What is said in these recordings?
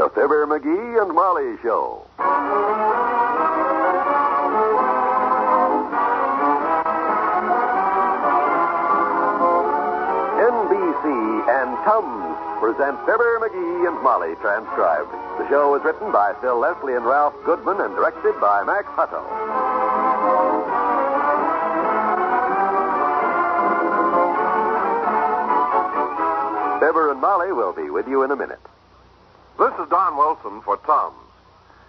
The Fibber, MCGee, and Molly Show. NBC and Tums present Fibber, MCGee, and Molly, transcribed. The show was written by Phil Leslie and Ralph Goodman and directed by Max Hutto. Fibber and Molly will be with you in a minute. This is Don Wilson for Tums.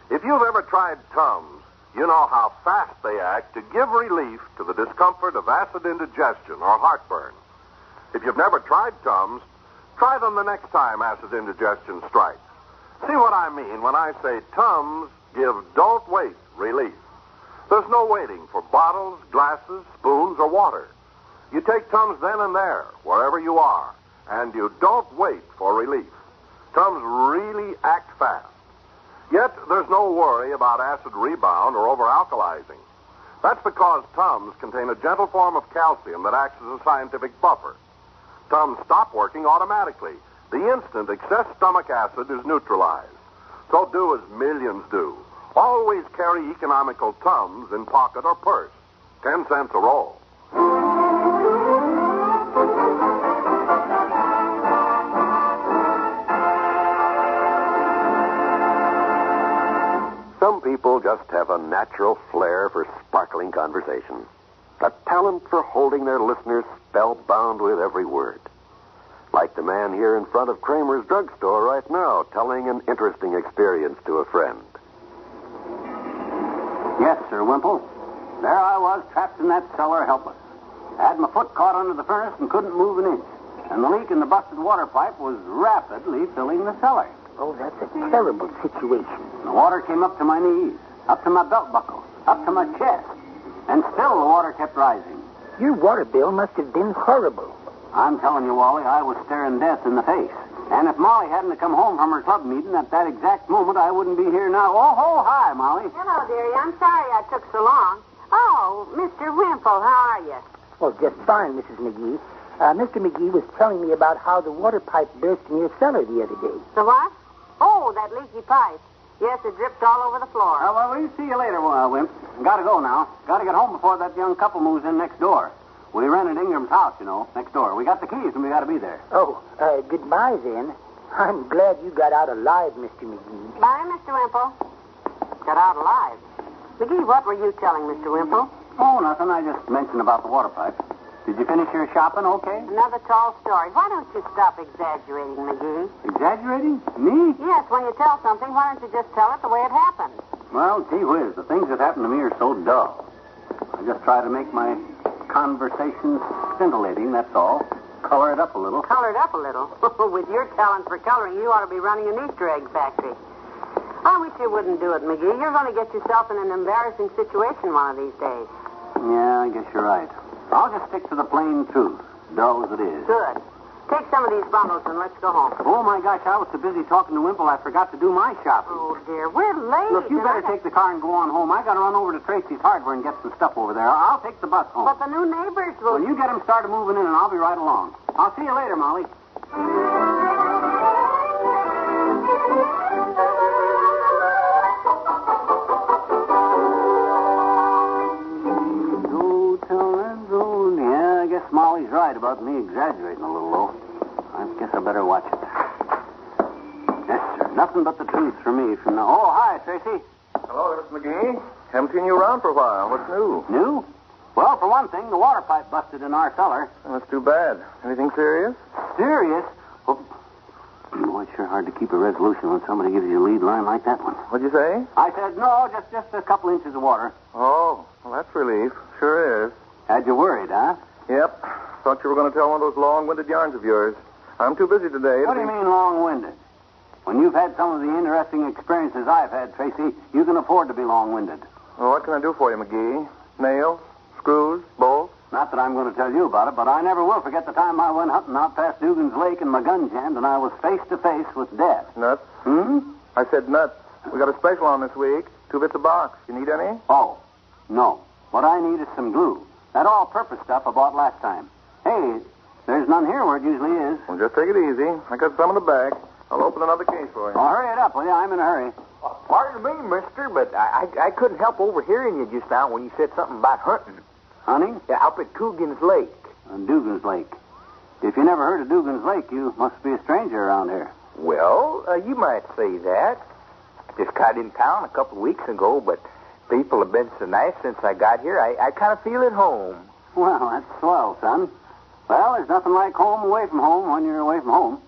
If you've ever tried Tums, you know how fast they act to give relief to the discomfort of acid indigestion or heartburn. If you've never tried Tums, try them the next time acid indigestion strikes. See what I mean when I say Tums give don't wait relief. There's no waiting for bottles, glasses, spoons, or water. You take Tums then and there, wherever you are, and you don't wait for relief. Tums really act fast. Yet there's no worry about acid rebound or over-alkalizing. That's because Tums contain a gentle form of calcium that acts as a scientific buffer. Tums stop working automatically the instant excess stomach acid is neutralized. So do as millions do. Always carry economical Tums in pocket or purse. 10 cents a roll. Some people just have a natural flair for sparkling conversation. A talent for holding their listeners spellbound with every word. Like the man here in front of Kramer's drugstore right now, telling an interesting experience to a friend. Yes, Sir Wimple. There I was, trapped in that cellar, helpless. I had my foot caught under the furnace and couldn't move an inch. And the leak in the busted water pipe was rapidly filling the cellar. Oh, that's a terrible situation. The water came up to my knees, up to my belt buckle, up to my chest. And still the water kept rising. Your water bill must have been horrible. I'm telling you, Wally, I was staring death in the face. And if Molly hadn't come home from her club meeting at that exact moment, I wouldn't be here now. Oh, hi, Molly. Hello, dearie. I'm sorry I took so long. Oh, Mr. Wimple, how are you? Oh, just fine, Mrs. McGee. Mr. McGee was telling me about how the water pipe burst in your cellar the other day. The what? Oh, that leaky pipe. Yes, it dripped all over the floor. Well, we'll see you later, Wimp. Gotta go now. Gotta get home before that young couple moves in next door. We rented Ingram's house, you know, next door. We got the keys and we gotta be there. Oh, goodbye then. I'm glad you got out alive, Mr. McGee. Bye, Mr. Wimple. Got out alive. McGee, what were you telling Mr. Wimple? Oh, nothing. I just mentioned about the water pipe. Did you finish your shopping okay? Another tall story. Why don't you stop exaggerating, McGee? Exaggerating? Me? Yes, when you tell something, why don't you just tell it the way it happened? Well, gee whiz, the things that happen to me are so dull. I just try to make my conversation scintillating, that's all. Color it up a little. Color it up a little? With your talent for coloring, you ought to be running an Easter egg factory. I wish you wouldn't do it, McGee. You're going to get yourself in an embarrassing situation one of these days. Yeah, I guess you're right. I'll just stick to the plain truth, dull as it is. Good. Take some of these bundles and let's go home. Oh, my gosh, I was so busy talking to Wimple, I forgot to do my shopping. Oh, dear, we're late. Look, you better take the car and go on home. I got to run over to Tracy's Hardware and get some stuff over there. I'll take the bus home. But the new neighbors will... Well, you get them started moving in, and I'll be right along. I'll see you later, Molly. Yeah, I guess Molly's right about me exaggerating a little, though. I guess I better watch it. Yes, sir. Nothing but the truth for me from now. Oh, hi, Tracy. Hello, Miss McGee. Haven't seen you around for a while. What's new? New? Well, for one thing, the water pipe busted in our cellar. Well, that's too bad. Anything serious? Serious? Well, boy, it's sure hard to keep a resolution when somebody gives you a lead line like that one. What'd you say? I said, no, just a couple inches of water. Oh, well, that's relief. Sure is. Had you worried, huh? Yep. Thought you were going to tell one of those long-winded yarns of yours. I'm too busy today. What do you mean long-winded? When you've had some of the interesting experiences I've had, Tracy, you can afford to be long-winded. Well, what can I do for you, McGee? Nails? Screws? Bolts? Not that I'm going to tell you about it, but I never will forget the time I went hunting out past Dugan's Lake and my gun jammed, and I was face to face with death. Nuts? Hmm? I said nuts. We got a special on this week. 2 bits a box. You need any? Oh, no. What I need is some glue. That all-purpose stuff I bought last time. Hey, there's none here where it usually is. Well, just take it easy. I got some in the back. I'll open another case for you. Oh, hurry it up, will you? I'm in a hurry. Pardon me, mister, but I couldn't help overhearing you just now when you said something about hunting. Hunting? Yeah, up at Coogan's Lake. On Dugan's Lake. If you never heard of Dugan's Lake, you must be a stranger around here. Well, you might say that. Just got in town a couple of weeks ago, but people have been so nice since I got here, I kind of feel at home. Well, that's swell, son. Well, there's nothing like home away from home when you're away from home.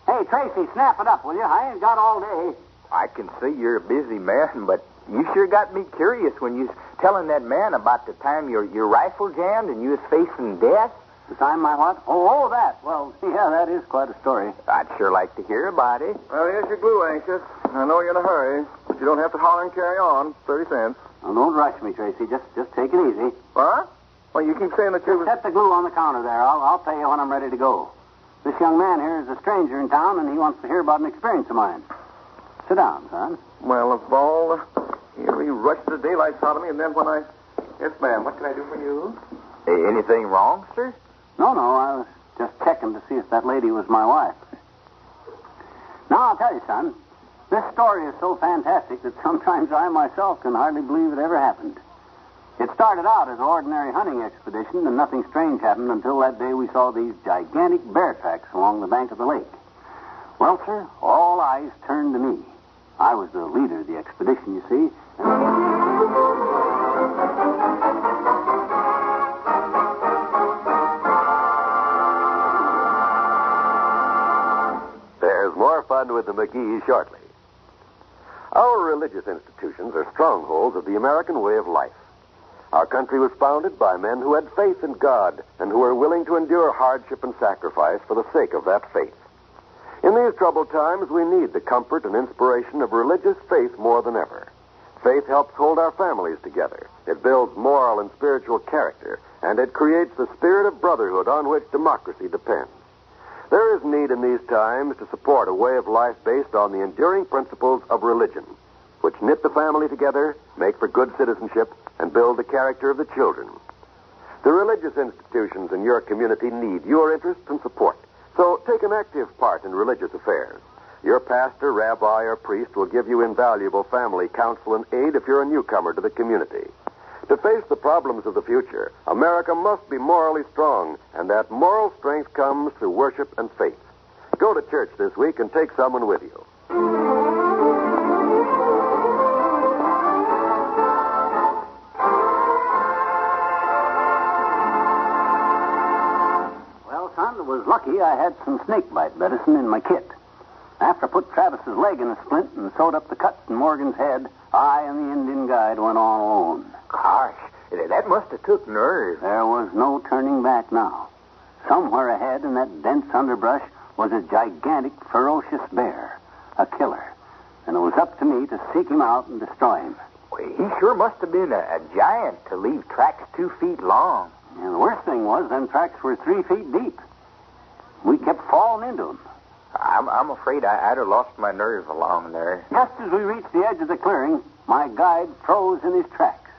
Hey, Tracy, snap it up, will you? I ain't got all day. I can see you're a busy man, but you sure got me curious when you was telling that man about the time your rifle jammed and you was facing death. The time my what? Oh, that. Well, yeah, that is quite a story. I'd sure like to hear about it. Well, here's your glue, Anxious. I know you're in a hurry, but you don't have to holler and carry on. 30 cents. Now, don't rush me, Tracy. Just take it easy. What? Well, you keep saying that you was... Set the glue on the counter there. I'll pay you when I'm ready to go. This young man here is a stranger in town, and he wants to hear about an experience of mine. Sit down, son. Well, of all... Here he rushed the daylights out of me, and then when I... Yes, ma'am, what can I do for you? Hey, anything wrong, sir? No, I was just checking to see if that lady was my wife. Now, I'll tell you, son, this story is so fantastic that sometimes I myself can hardly believe it ever happened. It started out as an ordinary hunting expedition, and nothing strange happened until that day we saw these gigantic bear tracks along the bank of the lake. Well, sir, all eyes turned to me. I was the leader of the expedition, you see. There's more fun with the MCGee shortly. Our religious institutions are strongholds of the American way of life. Our country was founded by men who had faith in God and who were willing to endure hardship and sacrifice for the sake of that faith. In these troubled times, we need the comfort and inspiration of religious faith more than ever. Faith helps hold our families together. It builds moral and spiritual character, and it creates the spirit of brotherhood on which democracy depends. There is need in these times to support a way of life based on the enduring principles of religion, which knit the family together, make for good citizenship, and build the character of the children. The religious institutions in your community need your interest and support. So take an active part in religious affairs. Your pastor, rabbi, or priest will give you invaluable family counsel and aid if you're a newcomer to the community. To face the problems of the future, America must be morally strong, and that moral strength comes through worship and faith. Go to church this week and take someone with you. Was lucky I had some snakebite medicine in my kit. After I put Travis's leg in a splint and sewed up the cuts in Morgan's head, I and the Indian guide went on alone. Gosh, that must have took nerve. There was no turning back now. Somewhere ahead in that dense underbrush was a gigantic, ferocious bear, a killer. And it was up to me to seek him out and destroy him. Well, he sure must have been a giant to leave tracks 2 feet long. And the worst thing was, them tracks were 3 feet deep. We kept falling into them. I'm afraid I'd have lost my nerve along there. Just as we reached the edge of the clearing, my guide froze in his tracks.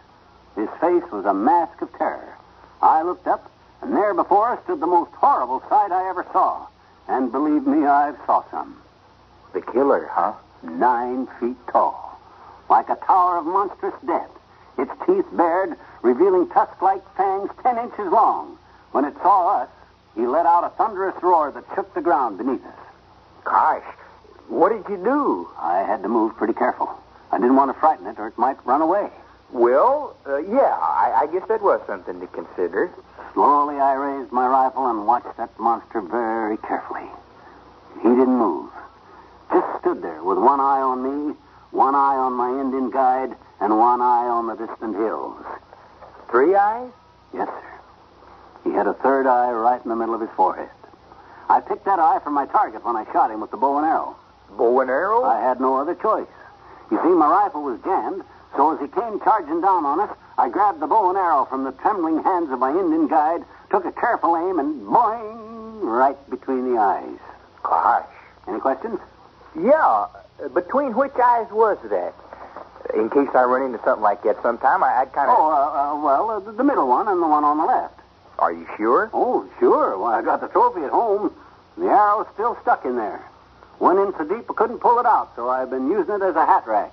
His face was a mask of terror. I looked up, and there before us stood the most horrible sight I ever saw. And believe me, I've saw some. The killer, huh? 9 feet tall, like a tower of monstrous death, its teeth bared, revealing tusk-like fangs 10 inches long. When it saw us, he let out a thunderous roar that shook the ground beneath us. Gosh, what did you do? I had to move pretty careful. I didn't want to frighten it, or it might run away. Well, yeah, I guess that was something to consider. Slowly, I raised my rifle and watched that monster very carefully. He didn't move. Just stood there with one eye on me, one eye on my Indian guide, and one eye on the distant hills. 3 eyes? Yes, sir. He had a third eye right in the middle of his forehead. I picked that eye for my target when I shot him with the bow and arrow. Bow and arrow? I had no other choice. You see, my rifle was jammed, so as he came charging down on us, I grabbed the bow and arrow from the trembling hands of my Indian guide, took a careful aim, and boing, right between the eyes. Gosh. Any questions? Yeah. Between which eyes was that? In case I run into something like that sometime, I'd kind of... the middle one and the one on the left. Are you sure? Oh, sure. Well, I got the trophy at home. The arrow's still stuck in there. Went in so deep I couldn't pull it out, so I've been using it as a hat rack.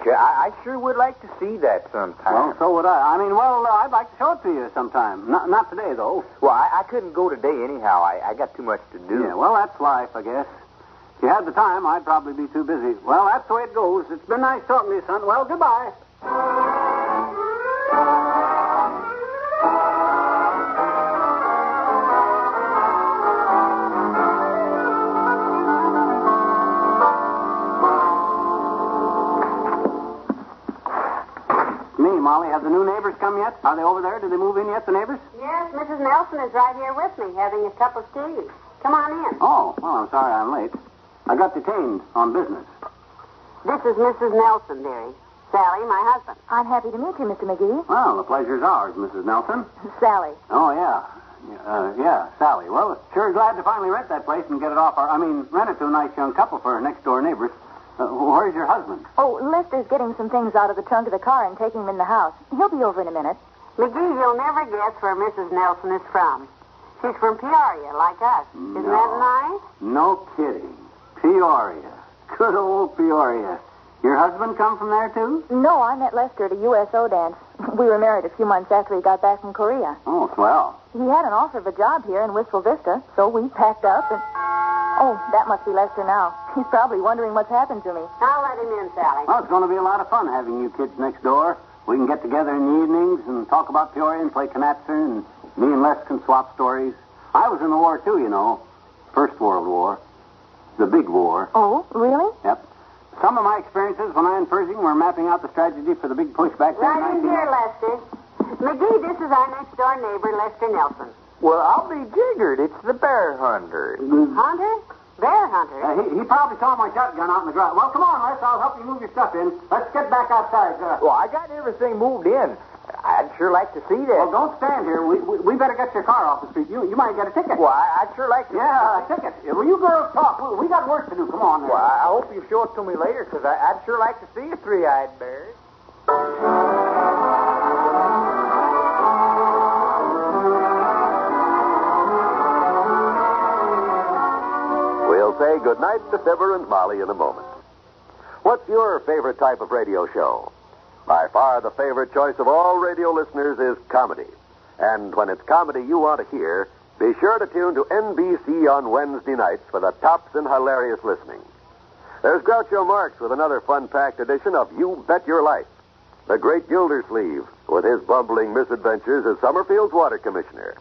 I sure would like to see that sometime. Well, so would I. I'd like to show it to you sometime. Not today, though. Well, I couldn't go today anyhow. I got too much to do. Yeah, well, that's life, I guess. If you had the time, I'd probably be too busy. Well, that's the way it goes. It's been nice talking to you, son. Well, goodbye. Molly, have the new neighbors come yet? Are they over there? Did they move in yet, the neighbors? Yes, Mrs. Nelson is right here with me, having a cup of tea. Come on in. Oh, well, I'm sorry I'm late. I got detained on business. This is Mrs. Nelson, dearie. Sally, my husband. I'm happy to meet you, Mr. McGee. Well, the pleasure's ours, Mrs. Nelson. Sally. Oh, yeah. Yeah, Sally. Well, sure glad to finally rent that place and get it off rent it to a nice young couple for our next-door neighbors. Where's your husband? Oh, Lester's getting some things out of the trunk of the car and taking them in the house. He'll be over in a minute. McGee, you'll never guess where Mrs. Nelson is from. She's from Peoria, like us. Isn't that nice? No kidding. Peoria. Good old Peoria. Your husband come from there, too? No, I met Lester at a USO dance. We were married a few months after he got back from Korea. Oh, swell. He had an offer of a job here in Wistful Vista, so we packed up and... Oh, that must be Lester now. He's probably wondering what's happened to me. I'll let him in, Sally. Well, it's going to be a lot of fun having you kids next door. We can get together in the evenings and talk about Peoria and play canasta, and me and Les can swap stories. I was in the war, too, you know. First World War. The big war. Oh, really? Yep. Some of my experiences when I and Pershing were mapping out the strategy for the big push back there. Right in here, Lester. McGee, this is our next-door neighbor, Lester Nelson. Well, I'll be jiggered. It's the bear hunter. Hunter? Bear hunter? He probably saw my shotgun out in the garage. Well, come on, Les. I'll help you move your stuff in. Let's get back outside. Well, I got everything moved in. I'd sure like to see that. Well, don't stand here. We better get your car off the street. You might get a ticket. Well, I'd sure like to. Yeah, a ticket. Well, you girls talk. We got work to do. Come on there. Well, I hope you show it to me later, because I'd sure like to see a three-eyed bear. We'll say goodnight to Fibber and Molly in a moment. What's your favorite type of radio show? By far the favorite choice of all radio listeners is comedy. And when it's comedy you want to hear, be sure to tune to NBC on Wednesday nights for the tops in hilarious listening. There's Groucho Marx with another fun-packed edition of You Bet Your Life. The Great Gildersleeve with his bumbling misadventures as Summerfield's water commissioner.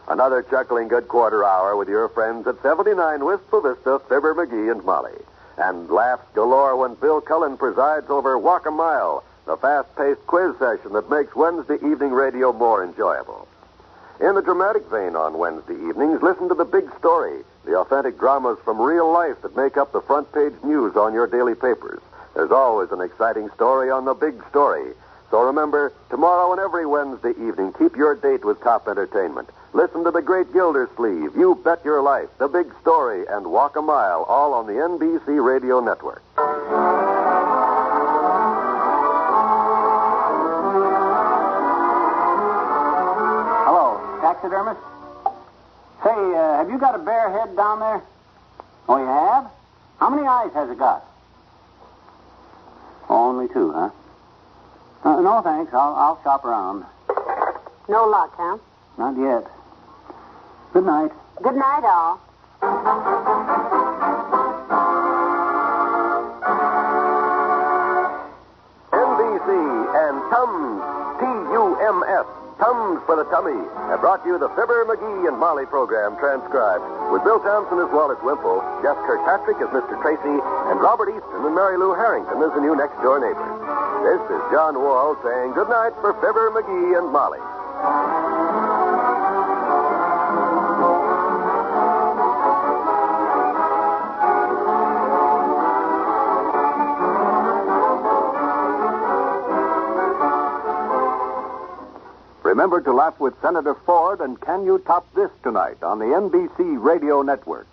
Another chuckling good quarter hour with your friends at 79 Wistful Vista, Fibber, McGee, and Molly. And laughs galore when Bill Cullen presides over Walk a Mile, the fast-paced quiz session that makes Wednesday evening radio more enjoyable. In the dramatic vein on Wednesday evenings, listen to The Big Story, the authentic dramas from real life that make up the front page news on your daily papers. There's always an exciting story on The Big Story. So remember, tomorrow and every Wednesday evening, keep your date with top entertainment. Listen to The Great Gildersleeve, You Bet Your Life, The Big Story, and Walk a Mile, all on the NBC Radio Network. Hello, taxidermist? Say, have you got a bear head down there? Oh, you have? How many eyes has it got? Only two, huh? No, thanks. I'll shop around. No luck, huh? Not yet. Good night. Good night, all. NBC and Tums, T-U-M-S, Tums for the Tummy, have brought you the Fibber, McGee, and Molly program transcribed with Bill Thompson as Wallace Wimple, Jeff Kirkpatrick as Mr. Tracy, and Robert Easton and Mary Lou Harrington as the new next-door neighbors. This is John Wall saying good night for Fibber, McGee, and Molly. Remember to laugh with Senator Ford and Can You Top This tonight on the NBC Radio Network.